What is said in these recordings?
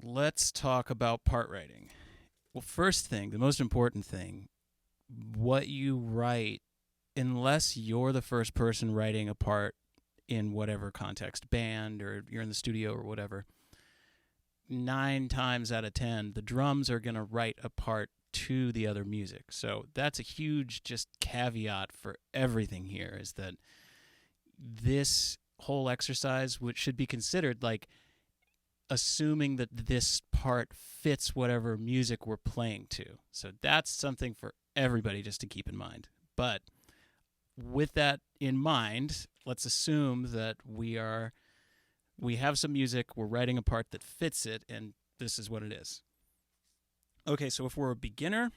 Let's talk about part writing. Well, first thing, the most important thing, what you write, unless you're the first person writing a part in whatever context, band or you're in the studio or whatever, 9 times out of 10, the drums are going to write a part to the other music. So that's a huge just caveat for everything here, is that this whole exercise, which should be considered like assuming that this part fits whatever music we're playing to. So that's something for everybody just to keep in mind. But with that in mind, let's assume that we have some music, we're writing a part that fits it, and this is what it is. Okay, so if we're a beginner,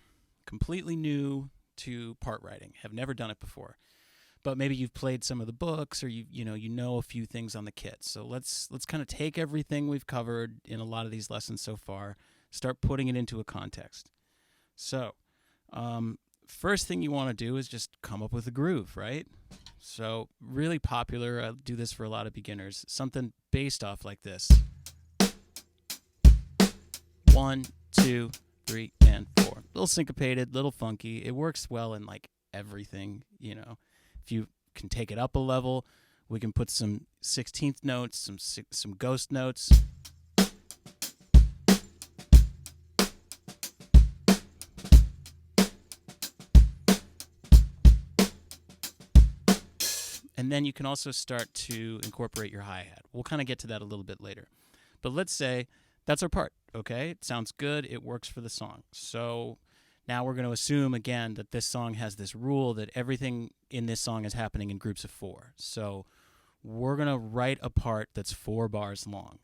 completely new to part writing, have never done it before, but maybe you've played some of the books, or you know a few things on the kit. So let's kind of take everything we've covered in a lot of these lessons so far, start putting it into a context. So first thing you want to do is just come up with a groove, right? So really popular, I do this for a lot of beginners, something based off like this. 1, 2, 3, and 4. A little syncopated, little funky. It works well in like everything, If you can take it up a level, we can put some 16th notes, some ghost notes. And then you can also start to incorporate your hi-hat. We'll kind of get to that a little bit later. But let's say that's our part, okay? It sounds good. It works for the song. So now we're going to assume, again, that this song has this rule that everything in this song is happening in groups of 4. So we're going to write a part that's 4 bars long.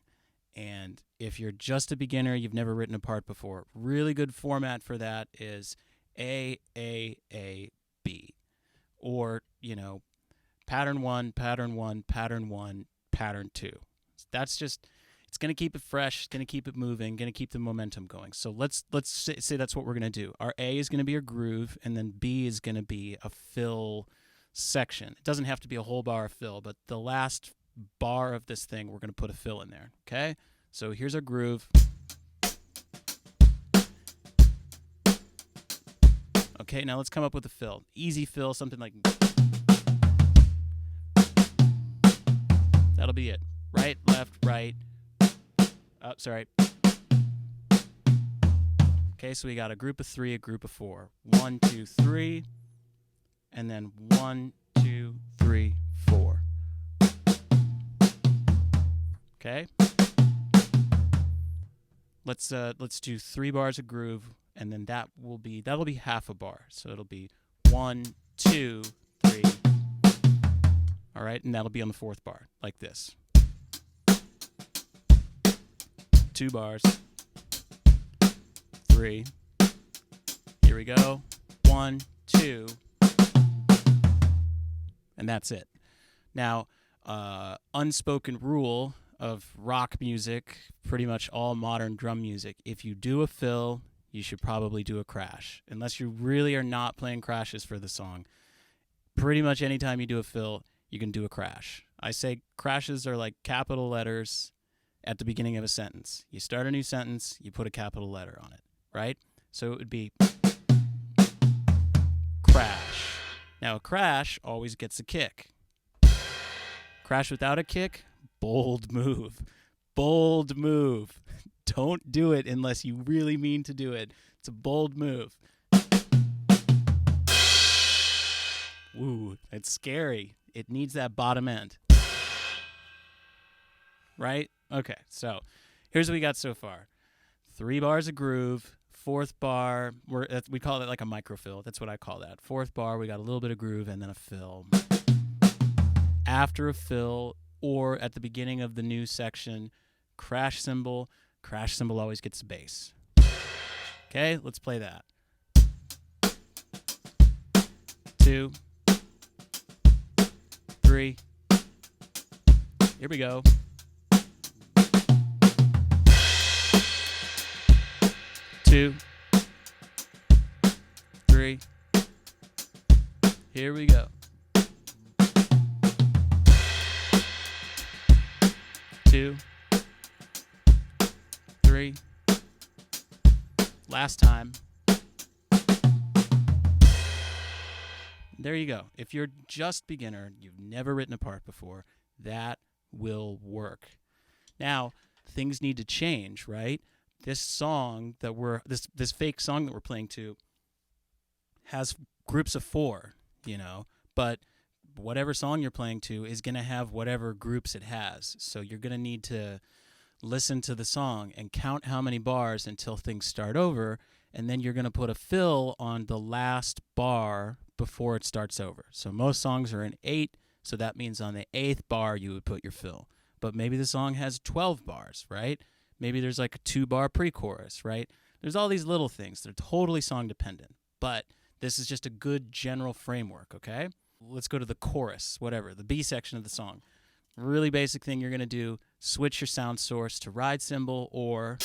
And if you're just a beginner, you've never written a part before, really good format for that is A, B. Or, pattern 1, pattern 1, pattern 1, pattern 2. That's just, it's going to keep it fresh, going to keep it moving, going to keep the momentum going. So let's say that's what we're going to do. Our A is going to be our groove, and then B is going to be a fill section. It doesn't have to be a whole bar of fill, but the last bar of this thing, we're going to put a fill in there, okay? So here's our groove. Okay, now let's come up with a fill. Easy fill, something like... That'll be it. Right, left, right. Oh, sorry. Okay, so we got a group of 3, a group of 4. 1, 2, 3. And then 1, 2, 3, 4. Okay? Let's do 3 bars of groove, and then that'll be half a bar. So it'll be 1, 2, 3. All right, and that'll be on the 4th bar, like this. 2 bars. 3. Here we go. 1, 2. And that's it. Now, unspoken rule of rock music, pretty much all modern drum music, if you do a fill, you should probably do a crash. Unless you really are not playing crashes for the song. Pretty much anytime you do a fill, you can do a crash. I say crashes are like capital letters at the beginning of a sentence. You start a new sentence, you put a capital letter on it, right? So it would be crash. Now, a crash always gets a kick. Crash without a kick, bold move. Bold move. Don't do it unless you really mean to do it. It's a bold move. Ooh, it's scary. It needs that bottom end. Right? Okay, so here's what we got so far. 3 bars of groove. 4th bar, we call it like a microfill. That's what I call that. 4th bar, we got a little bit of groove and then a fill. After a fill, or at the beginning of the new section, crash cymbal. Crash cymbal always gets the bass. Okay, let's play that. 2, 3. Here we go. 2, 3. Here we go. 2, 3. 3. Last time. There you go. If you're just beginner, you've never written a part before, that will work. Now, things need to change, right? This song that this fake song that we're playing to has groups of 4, but whatever song you're playing to is going to have whatever groups it has. So you're going to need to listen to the song and count how many bars until things start over, and then you're going to put a fill on the last bar before it starts over. So most songs are in 8, so that means on the 8th bar you would put your fill. But maybe the song has 12 bars, right? Maybe there's like a 2-bar pre-chorus, right? There's all these little things. They're totally song dependent, but this is just a good general framework, okay? Let's go to the chorus, whatever, the B section of the song. Really basic thing you're going to do, switch your sound source to ride cymbal or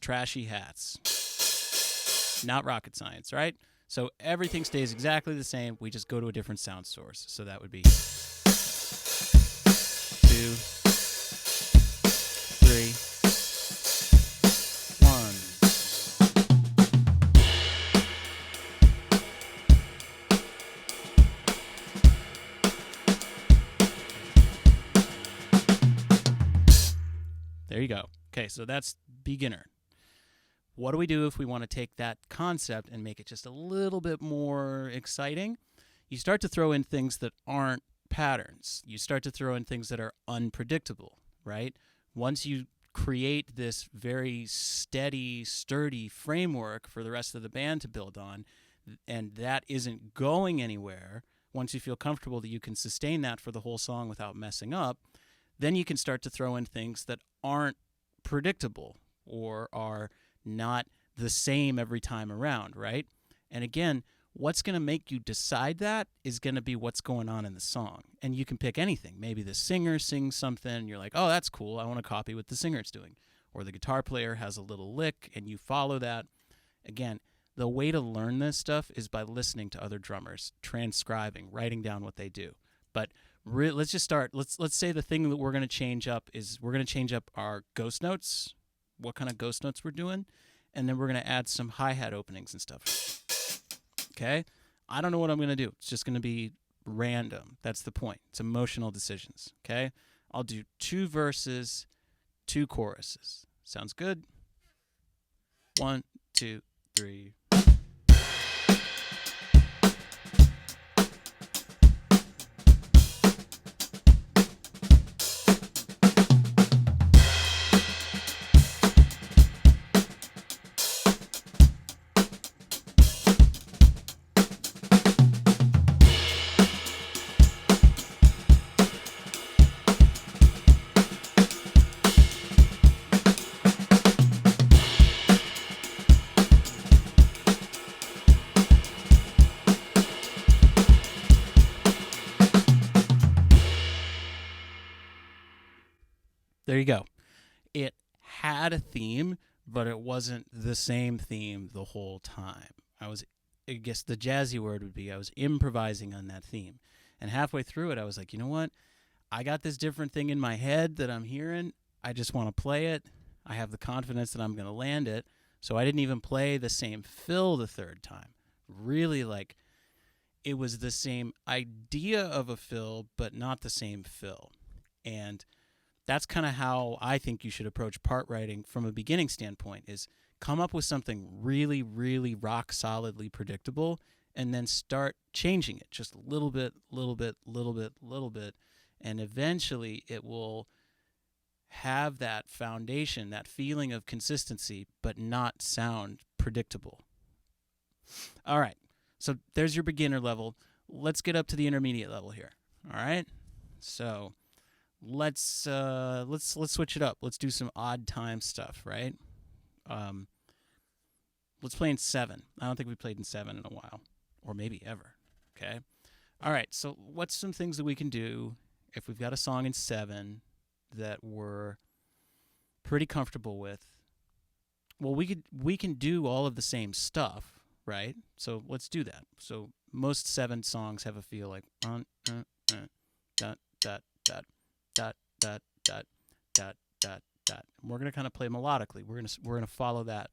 trashy hats. Not rocket science, right? So everything stays exactly the same. We just go to a different sound source. So that would be 2, 3, 1. There you go. Okay, so that's beginner. What do we do if we want to take that concept and make it just a little bit more exciting? You start to throw in things that aren't patterns. You start to throw in things that are unpredictable, right? Once you create this very steady, sturdy framework for the rest of the band to build on, and that isn't going anywhere, once you feel comfortable that you can sustain that for the whole song without messing up, then you can start to throw in things that aren't predictable or are not the same every time around, right? And again, what's going to make you decide that is going to be what's going on in the song. And you can pick anything. Maybe the singer sings something, and you're like, oh, that's cool. I want to copy what the singer's doing. Or the guitar player has a little lick, and you follow that. Again, the way to learn this stuff is by listening to other drummers, transcribing, writing down what they do. But let's just start. Let's say the thing that we're going to change up is we're going to change up our ghost notes, what kind of ghost notes we're doing, and then we're going to add some hi-hat openings and stuff. Okay? I don't know what I'm going to do. It's just going to be random. That's the point. It's emotional decisions. Okay? I'll do 2 verses, 2 choruses. Sounds good? 1, 2, 3. There you go. It had a theme, but it wasn't the same theme the whole time. I guess the jazzy word would be I was improvising on that theme. And halfway through it, I was like, you know what? I got this different thing in my head that I'm hearing. I just want to play it. I have the confidence that I'm going to land it. So I didn't even play the same fill the third time. Really, like, it was the same idea of a fill, but not the same fill. And that's kind of how I think you should approach part writing from a beginning standpoint, is come up with something really, really rock solidly predictable and then start changing it just a little bit, little bit, little bit, little bit. And eventually it will have that foundation, that feeling of consistency, but not sound predictable. All right. So there's your beginner level. Let's get up to the intermediate level here. All right. So let's switch it up. Let's do some odd time stuff, right? Let's play in 7. I don't think we played in 7 in a while, or maybe ever. Okay. All right. So what's some things that we can do if we've got a song in 7 that we're pretty comfortable with? Well, we can do all of the same stuff, right? So let's do that. So most 7 songs have a feel like dot dot dot dot dot dot dot that. And we're going to kind of play melodically. We're going to follow that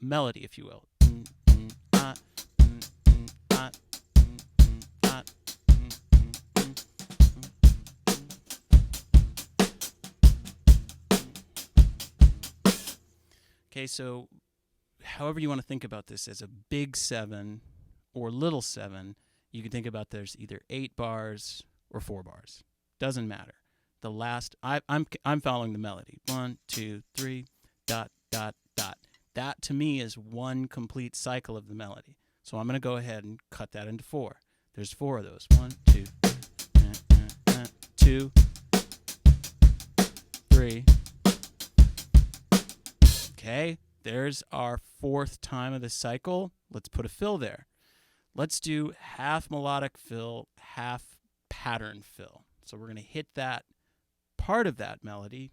melody, if you will. Okay, so however you want to think about this as a big 7 or little 7, you can think about there's either 8 bars or 4 bars. Doesn't matter. The last, I'm following the melody. 1, 2, 3, dot, dot, dot. That to me is one complete cycle of the melody. So I'm going to go ahead and cut that into 4. There's 4 of those. 1, 2, 2, 3. Okay, there's our 4th time of the cycle. Let's put a fill there. Let's do half melodic fill, half pattern fill. So we're going to hit that part of that melody.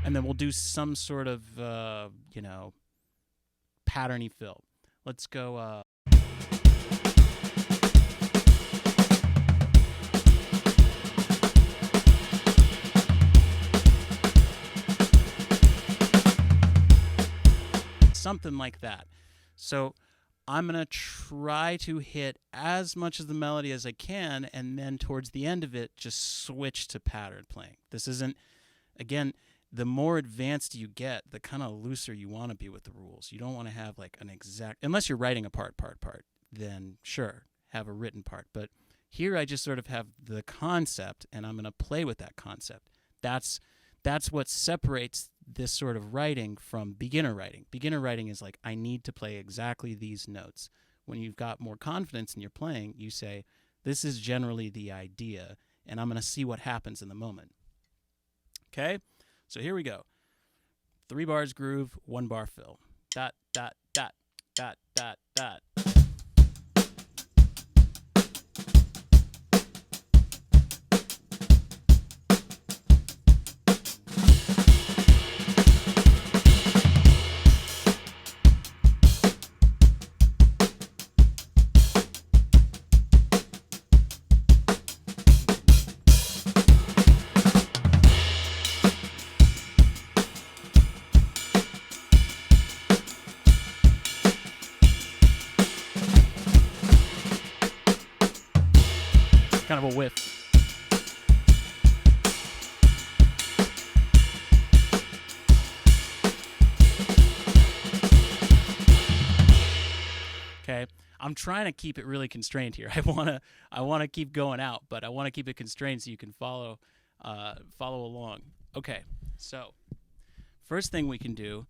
And then we'll do some sort of, patterny fill. Let's go... something like that. So I'm going to try to hit as much of the melody as I can, and then towards the end of it, just switch to pattern playing. This isn't, again, the more advanced you get, the kind of looser you want to be with the rules. You don't want to have like an exact, unless you're writing a part, then sure, have a written part. But here I just sort of have the concept, and I'm going to play with that concept. That's what separates this sort of writing from beginner writing. Beginner writing is like, I need to play exactly these notes. When you've got more confidence in your playing, you say, this is generally the idea, and I'm going to see what happens in the moment. Okay? So here we go. 3 bars groove, 1 bar fill. Dot, dot, dot, dot, dot, dot. Kind of a whiff. Okay, I'm trying to keep it really constrained here. I want to keep going out, but I want to keep it constrained so you can follow along. Okay, so first thing we can do,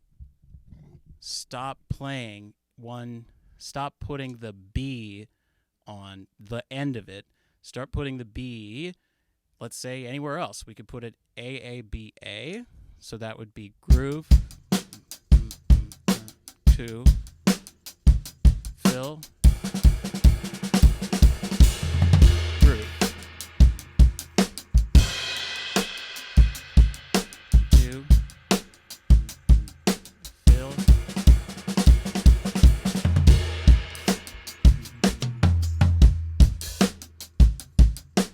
stop putting the B on the end of it. Start putting the B, let's say, anywhere else. We could put it A-A-B-A, so that would be groove, 2, fill, groove, 2, fill,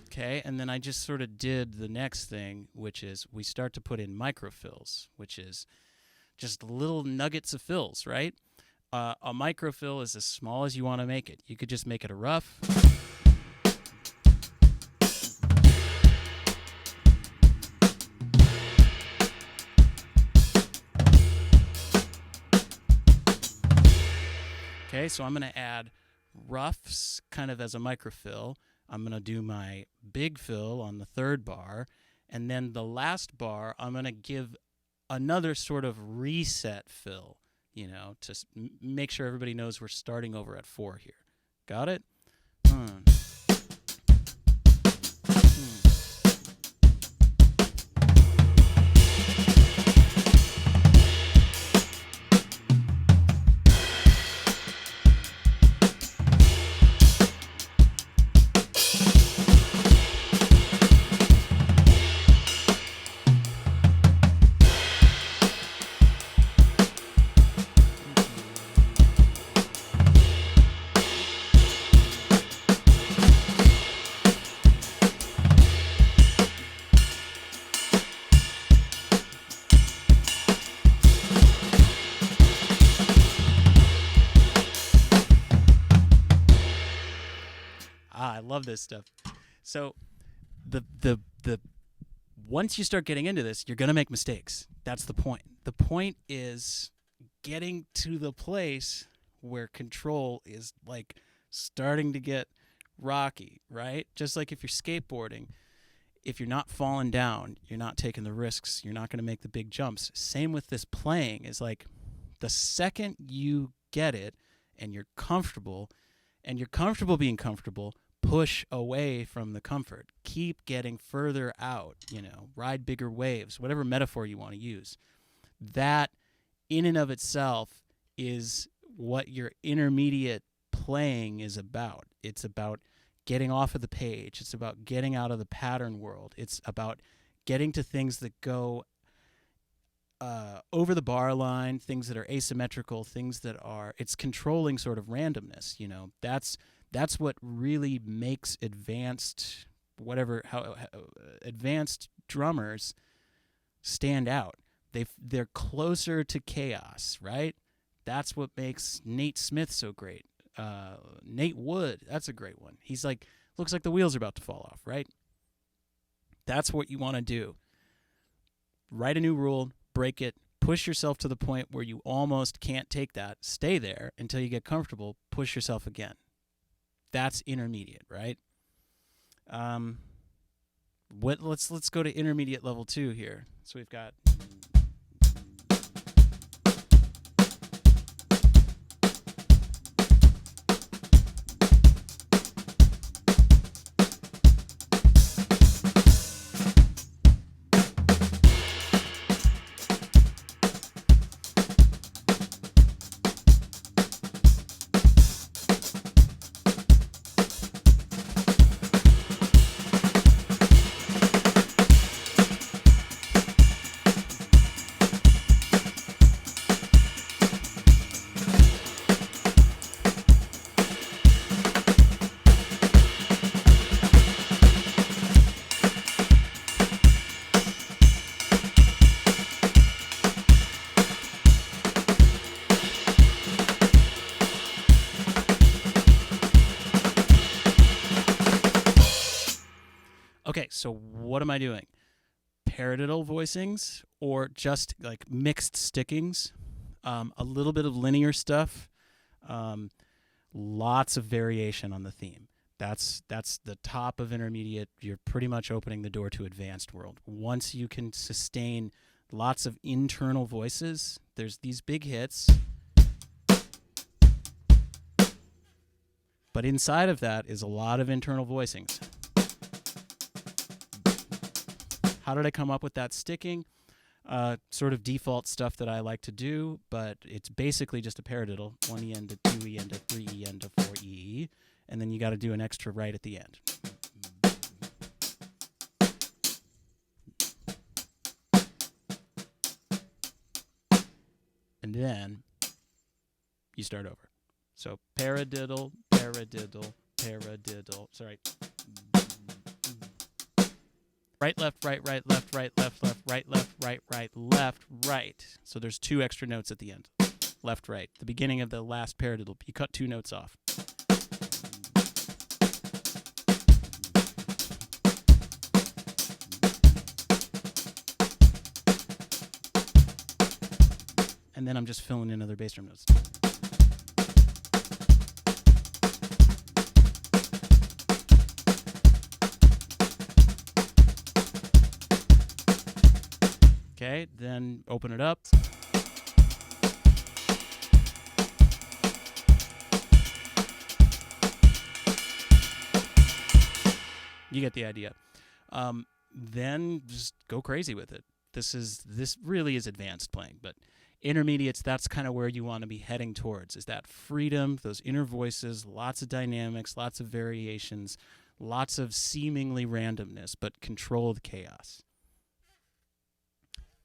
okay, and then I just sort of did the next thing, which is we start to put in microfills, which is just little nuggets of fills, right? A microfill is as small as you want to make it. You could just make it a rough. Okay, so I'm going to add roughs kind of as a microfill. I'm going to do my big fill on the 3rd bar, and then the last bar, I'm going to give another sort of reset fill, to make sure everybody knows we're starting over at 4 here. Got it? love this stuff. So the once you start getting into this, you're going to make mistakes. That's the point. The point is getting to the place where control is like starting to get rocky, right? Just like if you're skateboarding, if you're not falling down, you're not taking the risks, you're not going to make the big jumps. Same with this playing, is like the second you get it and you're comfortable being comfortable, push away from the comfort. Keep getting further out, ride bigger waves, whatever metaphor you want to use. That in and of itself is what your intermediate playing is about. It's about getting off of the page. It's about getting out of the pattern world. It's about getting to things that go over the bar line, things that are asymmetrical, things that are, it's controlling sort of randomness. That's what really makes advanced drummers stand out. They're closer to chaos, right? That's what makes Nate Smith so great. Nate Wood, that's a great one. He's like, looks like the wheels are about to fall off, right? That's what you want to do. Write a new rule, break it, push yourself to the point where you almost can't take that. Stay there until you get comfortable, push yourself again. That's intermediate, right? Let's go to intermediate level 2 here. So we've got okay, so what am I doing? Paradiddle voicings or just like mixed stickings, a little bit of linear stuff, lots of variation on the theme. That's the top of intermediate. You're pretty much opening the door to advanced world. Once you can sustain lots of internal voices, there's these big hits. But inside of that is a lot of internal voicings. How did I come up with that sticking? Sort of default stuff that I like to do, but it's basically just a paradiddle. 1 E end to 2 E end to 3 E end to 4 E, and then you got to do an extra right at the end. And then you start over. So paradiddle, paradiddle, paradiddle. Sorry. Right, left, right, right, left, right, left, left, right, left, right, right, left, right. So there's 2 extra notes at the end. Left, right. The beginning of the last paradiddle, you cut 2 notes off. And then I'm just filling in other bass drum notes. Okay, then open it up. You get the idea. Then just go crazy with it. This really is advanced playing, but intermediates, that's kind of where you want to be heading towards, is that freedom, those inner voices, lots of dynamics, lots of variations, lots of seemingly randomness, but controlled chaos.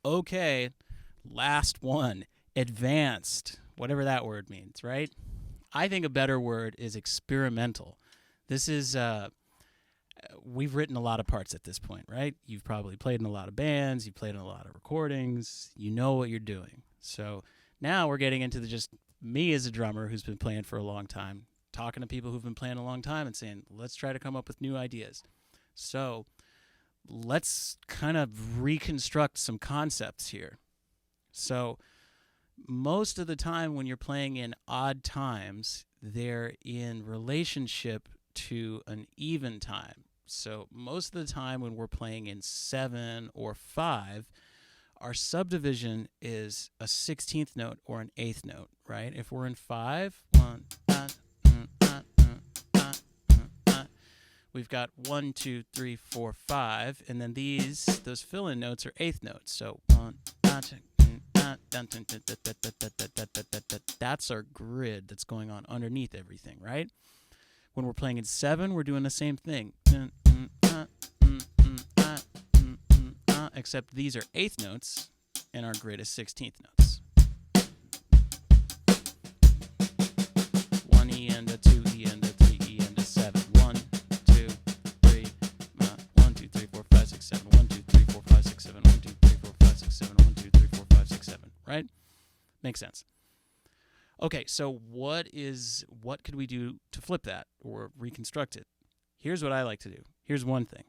Okay, last one, advanced, whatever that word means, right? I think a better word is experimental. This is, we've written a lot of parts at this point, right? You've probably played in a lot of bands, you've played in a lot of recordings, you know what you're doing. So now we're getting into just me as a drummer who's been playing for a long time, talking to people who've been playing a long time and saying, let's try to come up with new ideas. So let's kind of reconstruct some concepts here. So most of the time when you're playing in odd times, they're in relationship to an even time. So most of the time when we're playing in 7 or 5, our subdivision is a 16th note or an 8th note, right? If we're in 5, we've got 1, 2, 3, 4, 5, and then those fill-in notes are 8th notes. So that's our grid that's going on underneath everything, right? When we're playing in 7, we're doing the same thing. Except these are 8th notes, and our grid is 16th notes. 1 E and a 2 E and a 3 E and a 7. 1, 2, 3, 1, 2, 3, 4, 5, 6, 7. 1, 2, 3, 4, 5, 6, 7. 1, 2, 3, 4, 5, 6, 7. 1, 2, 3, 4, 5, 6, 7. Right? Makes sense. Okay, so what could we do to flip that or reconstruct it? Here's what I like to do. Here's one thing.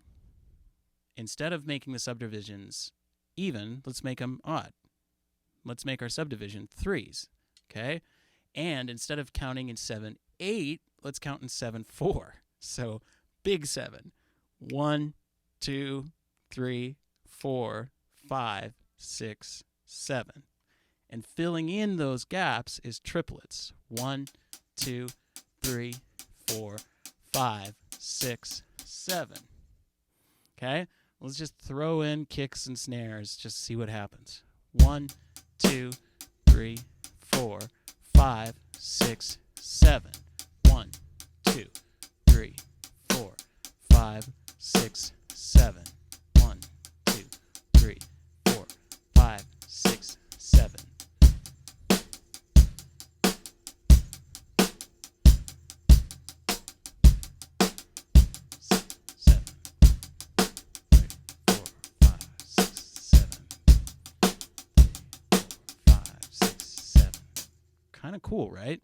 Instead of making the subdivisions even, let's make them odd. Let's make our subdivision 3s, okay? And instead of counting in 7, 8, let's count in 7, 4. So big 7. 1, 2, 3, 4, 5, 6, 7. And filling in those gaps is triplets. 1, 2, 3, 4, 5, 6, 7. Okay? Let's just throw in kicks and snares, just see what happens. 1, 2, 3, 4, 5, 6, 7. 1, 2, 3, 4, 5, 6, 7. 1, 2, 3, 4, 5, 6, 7. Kind of cool, right?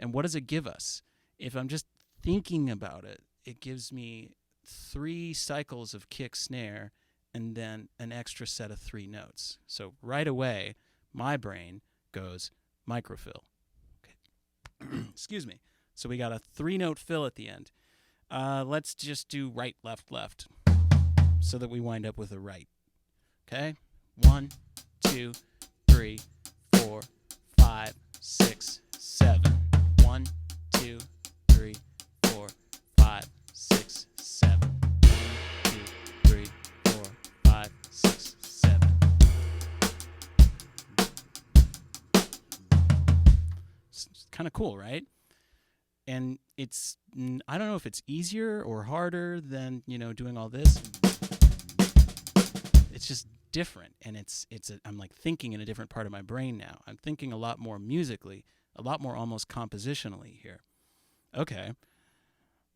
And what does it give us? If I'm just thinking about it, it gives me 3 cycles of kick snare and then an extra set of 3 notes. So right away, my brain goes microfill. Okay. Excuse me. So we got a 3-note fill at the end. Let's just do right, left, left so that we wind up with a right. Okay? 1, 2, 3, 4, 5, 6, 7. 1, 2, 3, 4, 5, 6, 7. 1, 2, 3, 4, 5, 6, 7. It's kind of cool, right? And I don't know if it's easier or harder than, doing all this. It's just different, and I'm like thinking in a different part of my brain now. I'm thinking a lot more musically, a lot more almost compositionally here. Okay,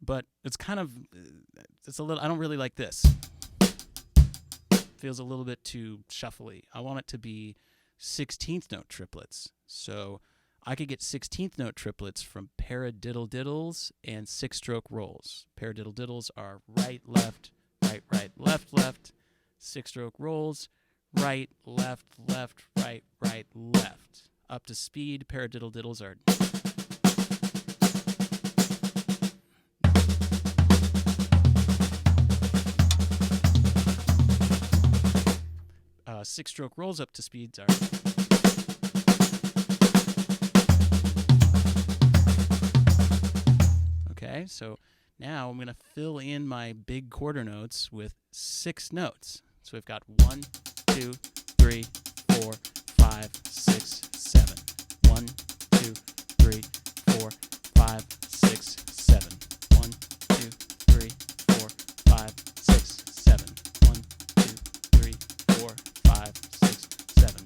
but it's kind of I don't really like this. Feels a little bit too shuffly. I want it to be 16th note triplets. So I could get 16th note triplets from paradiddle-diddles and 6-stroke rolls. Paradiddle-diddles are right, left, right, right, left, left. 6-stroke rolls, right, left, left, right, right, left. Up to speed, paradiddle-diddles are... 6-stroke rolls up to speeds are... Okay, so now I'm going to fill in my big quarter notes with 6 notes. So we've got 1, 2, 3, 4, 5, 6, 7. 1, 2, 3, 4, 5, 6, 7. 1, 2, 3, 4, 5, 6, 7. 1, 2, 3, 4, 5, 6, 7.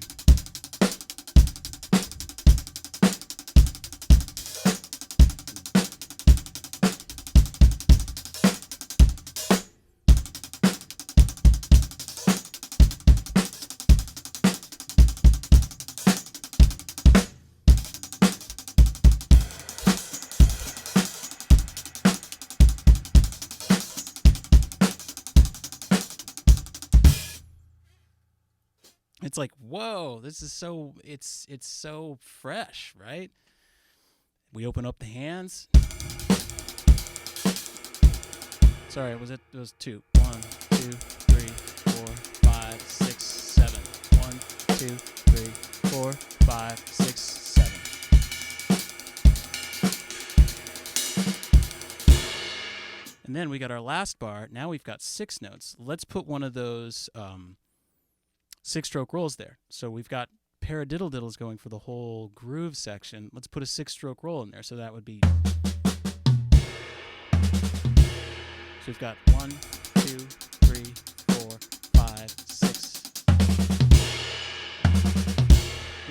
It's like, whoa, this is so, it's so fresh, right? We open up the hands. Sorry, was it? It was 2. 1, 2, 3, 4, 5, 6, 7. 1, 2, 3, 4, 5, 6, 7. And then we got our last bar. Now we've got 6 notes. Let's put one of those 6-stroke rolls there. So we've got paradiddle diddles going for the whole groove section. Let's put a 6-stroke roll in there. So that would be. So we've got 1, 2, 3, 4, 5, 6.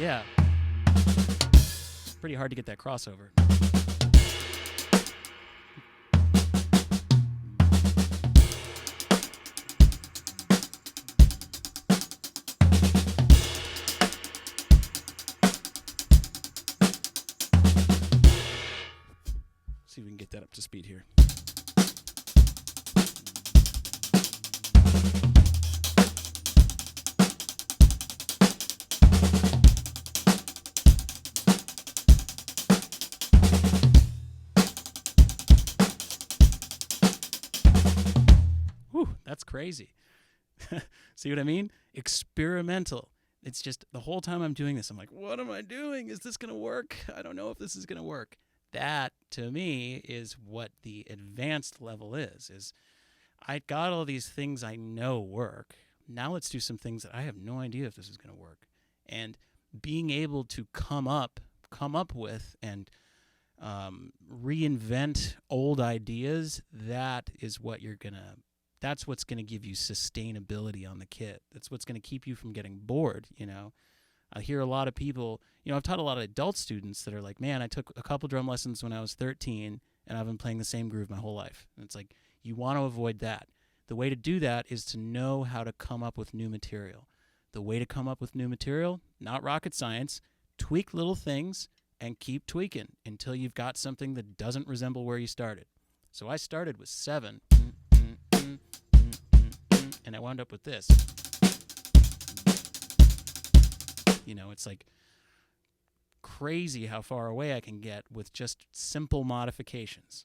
Yeah. Pretty hard to get that crossover. See if we can get that up to speed here. Whew, that's crazy. See what I mean? Experimental. It's just the whole time I'm doing this, I'm like, what am I doing? Is this going to work? I don't know if this is going to work. That, to me, is what the advanced level is I got all these things I know work. Now let's do some things that I have no idea if this is going to work. And being able to come up with and reinvent old ideas, that's what's going to give you sustainability on the kit. That's what's going to keep you from getting bored, you know. I hear a lot of people, I've taught a lot of adult students that are like, man, I took a couple drum lessons when I was 13 and I've been playing the same groove my whole life. And it's like, you want to avoid that. The way to do that is to know how to come up with new material. The way to come up with new material, not rocket science, tweak little things and keep tweaking until you've got something that doesn't resemble where you started. So I started with 7, and I wound up with this. It's like crazy how far away I can get with just simple modifications.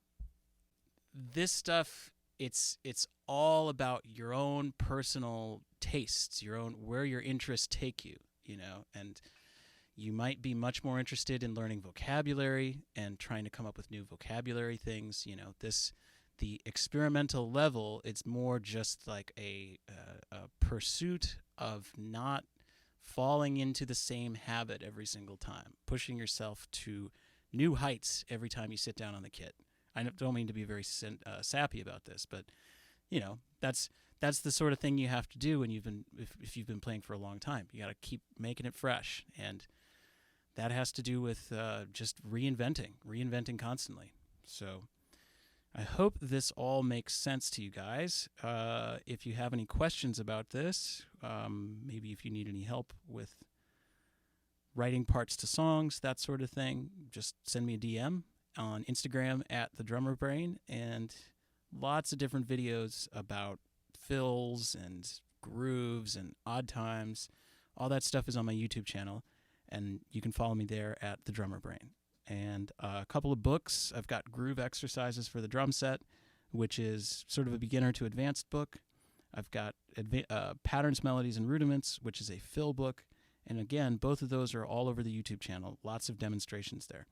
This stuff, it's all about your own personal tastes, where your interests take you, and you might be much more interested in learning vocabulary and trying to come up with new vocabulary things. The experimental level, it's more just like a pursuit of not falling into the same habit every single time, pushing yourself to new heights every time you sit down on the kit. I don't mean to be very sappy about this, but that's the sort of thing you have to do when if you've been playing for a long time. You got to keep making it fresh, and that has to do with just reinventing constantly. So I hope this all makes sense to you guys. If you have any questions about this, maybe if you need any help with writing parts to songs, that sort of thing, just send me a DM on Instagram @thedrummerbrain, and lots of different videos about fills and grooves and odd times. All that stuff is on my YouTube channel, and you can follow me there @thedrummerbrain. And a couple of books. I've got Groove Exercises for the Drumset, which is sort of a beginner to advanced book. I've got Patterns, Melodies, and Rudiments, which is a fill book. And again, both of those are all over the YouTube channel. Lots of demonstrations there.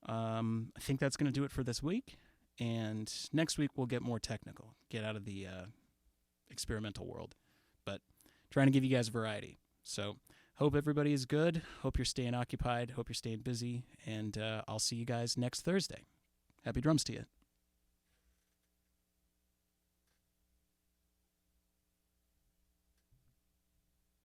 I think that's going to do it for this week. And next week we'll get more technical, get out of the experimental world. But trying to give you guys variety. So hope everybody is good. Hope you're staying occupied. Hope you're staying busy. And I'll see you guys next Thursday. Happy drums to you.